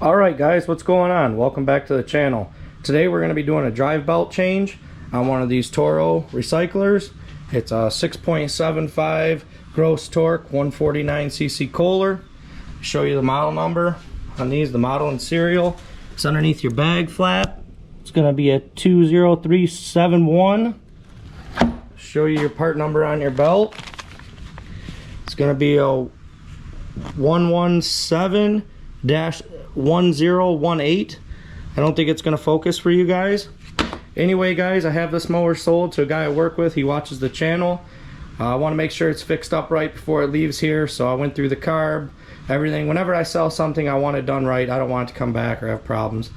Alright guys, what's going on? Welcome back to the channel. Today we're going to be doing a drive belt change on one of these Toro Recyclers. It's a 6.75 gross torque 149cc Kohler. Show you the model number on these, the model and serial. It's underneath your bag flap. It's going to be a 20371. Show you your part number on your belt. It's going to be a 117-1018. I don't think it's going to focus for you guys. Anyway guys, I have this mower sold to a guy I work with. He watches the channel. I want to make sure it's fixed up right before it leaves here, so I went through the carb, everything. Whenever I sell something, I want it done right. I don't want it to come back or have problems.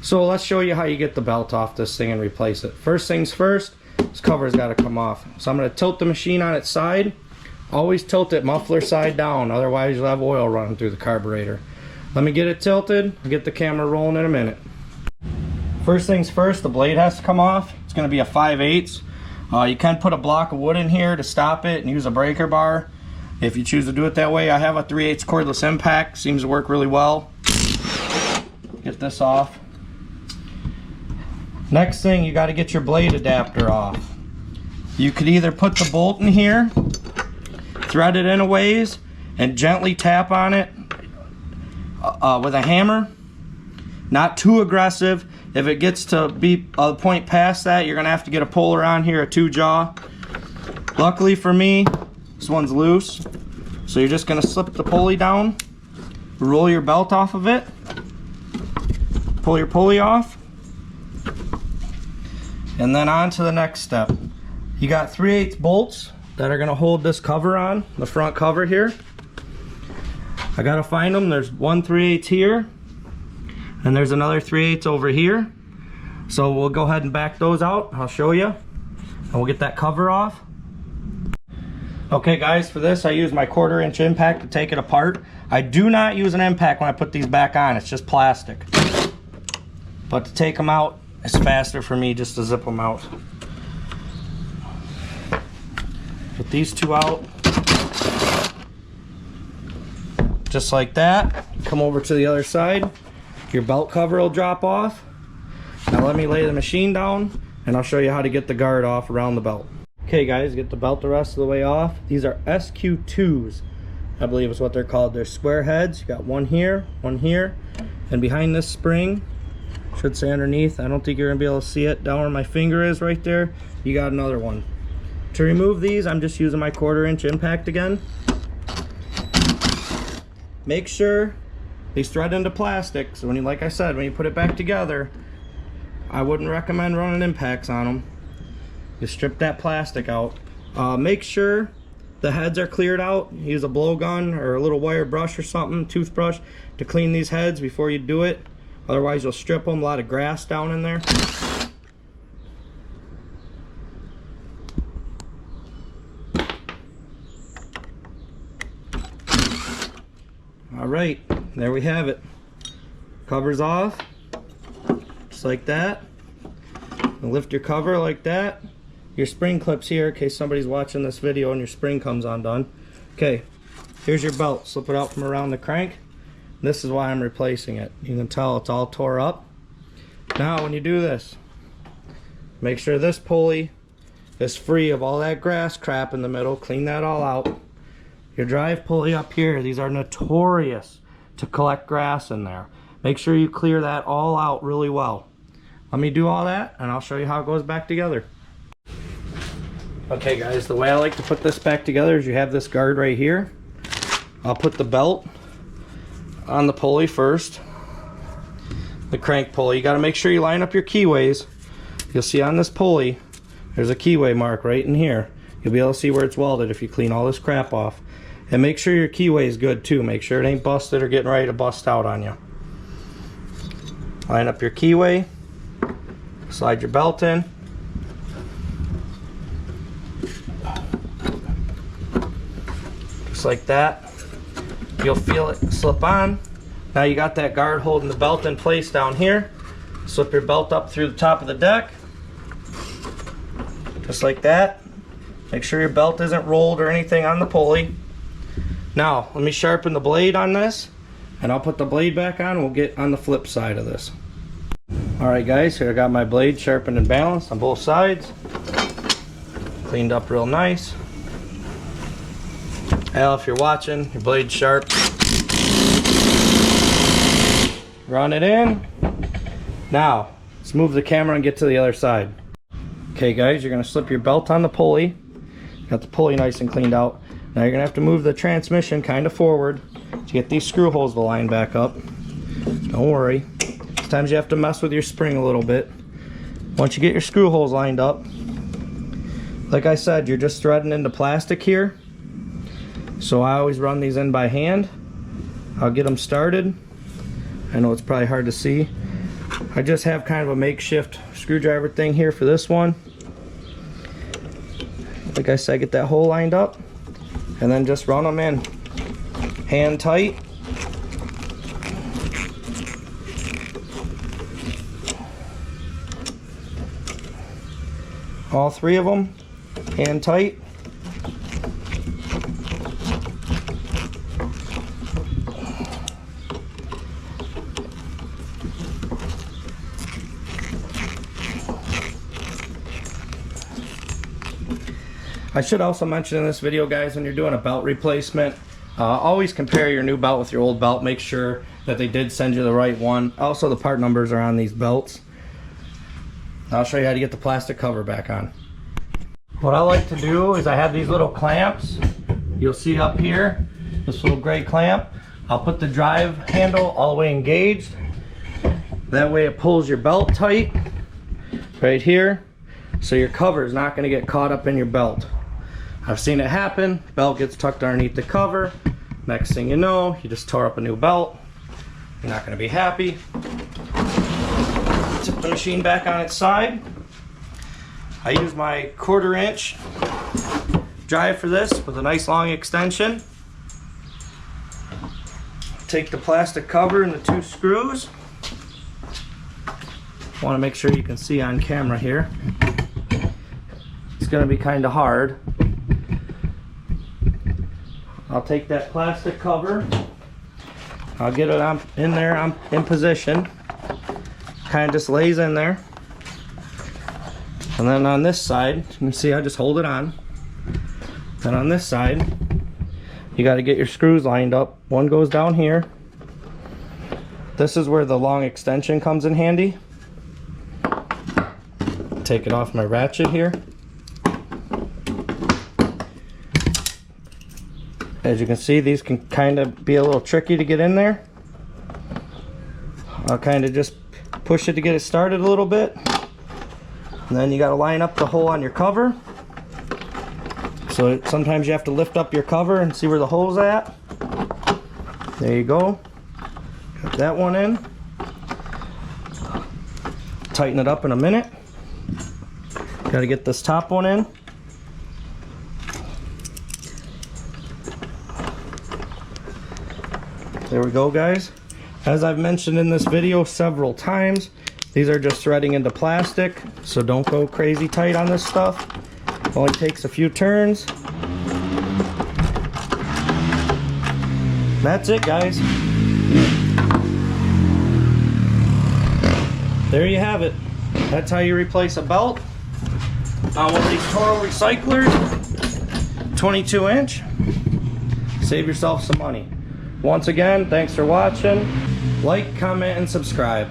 So let's show you how you get the belt off this thing and replace it. First things first, this cover's got to come off. So I'm going to tilt the machine on its side. Always tilt it muffler side down, otherwise you'll have oil running through the carburetor. Let me get it tilted. I'll get the camera rolling in a minute. First things first, the blade has to come off. It's going to be a 5/8. You can put a block of wood in here to stop it and use a breaker bar if you choose to do it that way. I have a 3/8 cordless impact. Seems to work really well. Get this off. Next thing, you got to get your blade adapter off. You could either put the bolt in here, thread it in a ways, and gently tap on it with a hammer. Not too aggressive. If it gets to be a point past that, you're gonna have to get a puller on here, a 2-jaw. Luckily for me, this one's loose, so you're just gonna slip the pulley down, roll your belt off of it, pull your pulley off, and then on to the next step. You got 3/8 bolts that are gonna hold this cover on, the front cover here. I gotta find them. There's one 3/8 here, and there's another 3/8 over here. So we'll go ahead and back those out. I'll show you, and we'll get that cover off. Okay guys, for this I use my 1/4" impact to take it apart. I do not use an impact when I put these back on. It's just plastic. But to take them out, it's faster for me just to zip them out. Get these two out. Just like that. Come over to the other side. Your belt cover will drop off. Now let me lay the machine down and I'll show you how to get the guard off around the belt. Okay guys, get the belt the rest of the way off. These are SQ2s, I believe is what they're called. They're square heads. You got one here, and behind this spring, should say underneath, I don't think you're gonna be able to see it, down where my finger is right there, you got another one. To remove these, I'm just using my 1/4" impact again. Make sure these thread into plastic, so when you, like I said, when you put it back together, I wouldn't recommend running impacts on them. You strip that plastic out. Make sure the heads are cleared out. Use a blowgun or a little wire brush or something, toothbrush, to clean these heads before you do it. Otherwise you'll strip them. A lot of grass down in there. Alright, there we have it. Cover's off, just like that. And lift your cover like that. Your spring clip's here in case somebody's watching this video and your spring comes undone. Okay, here's your belt. Slip it out from around the crank. This is why I'm replacing it. You can tell it's all tore up. Now when you do this, make sure this pulley is free of all that grass crap in the middle. Clean that all out. Your drive pulley up here, these are notorious to collect grass in there. Make sure you clear that all out really well. Let me do all that and I'll show you how it goes back together. Okay guys, the way I like to put this back together is you have this guard right here. I'll put the belt on the pulley first. The crank pulley, you got to make sure you line up your keyways. You'll see on this pulley, there's a keyway mark right in here. You'll be able to see where it's welded if you clean all this crap off. And make sure your keyway is good too. Make sure it ain't busted or getting ready to bust out on you. Line up your keyway. Slide your belt in. Just like that. You'll feel it slip on. Now you got that guard holding the belt in place down here. Slip your belt up through the top of the deck. Just like that. Make sure your belt isn't rolled or anything on the pulley. Now, let me sharpen the blade on this and I'll put the blade back on. We'll get on the flip side of this. Alright guys, here I got my blade sharpened and balanced on both sides. Cleaned up real nice. Al, if you're watching, your blade's sharp. Run it in. Now, let's move the camera and get to the other side. Okay guys, you're going to slip your belt on the pulley. Got the pulley nice and cleaned out. Now you're going to have to move the transmission kind of forward to get these screw holes to line back up. Don't worry. Sometimes you have to mess with your spring a little bit. Once you get your screw holes lined up, like I said, you're just threading into plastic here. So I always run these in by hand. I'll get them started. I know it's probably hard to see. I just have kind of a makeshift screwdriver thing here for this one. Like I said, get that hole lined up and then just run them in hand tight. All three of them hand tight. I should also mention in this video, guys, when you're doing a belt replacement, always compare your new belt with your old belt. Make sure that they did send you the right one. Also, the part numbers are on these belts. I'll show you how to get the plastic cover back on. What I like to do is I have these little clamps. You'll see up here, this little gray clamp. I'll put the drive handle all the way engaged. That way it pulls your belt tight right here, so your cover is not going to get caught up in your belt. I've seen it happen. Belt gets tucked underneath the cover. Next thing you know, you just tore up a new belt. You're not going to be happy. Tip the machine back on its side. I use my 1/4 inch drive for this with a nice long extension. Take the plastic cover and the 2 screws. Want to make sure you can see on camera here. It's going to be kind of hard. I'll take that plastic cover. I'll get it in there, in position. Kind of just lays in there. And then on this side, you can see I just hold it on. Then on this side, you got to get your screws lined up. One goes down here. This is where the long extension comes in handy. Take it off my ratchet here. As you can see, these can kind of be a little tricky to get in there. I'll kind of just push it to get it started a little bit. And then you got to line up the hole on your cover. So sometimes you have to lift up your cover and see where the hole's at. There you go. Got that one in. Tighten it up in a minute. Got to get this top one in. There we go, guys. As I've mentioned in this video several times, these are just threading into plastic, so don't go crazy tight on this stuff. Only takes a few turns. That's it, guys. There you have it. That's how you replace a belt on one of these Toro Recyclers, 22 inch. Save yourself some money. Once again, thanks for watching. Like, comment, and subscribe.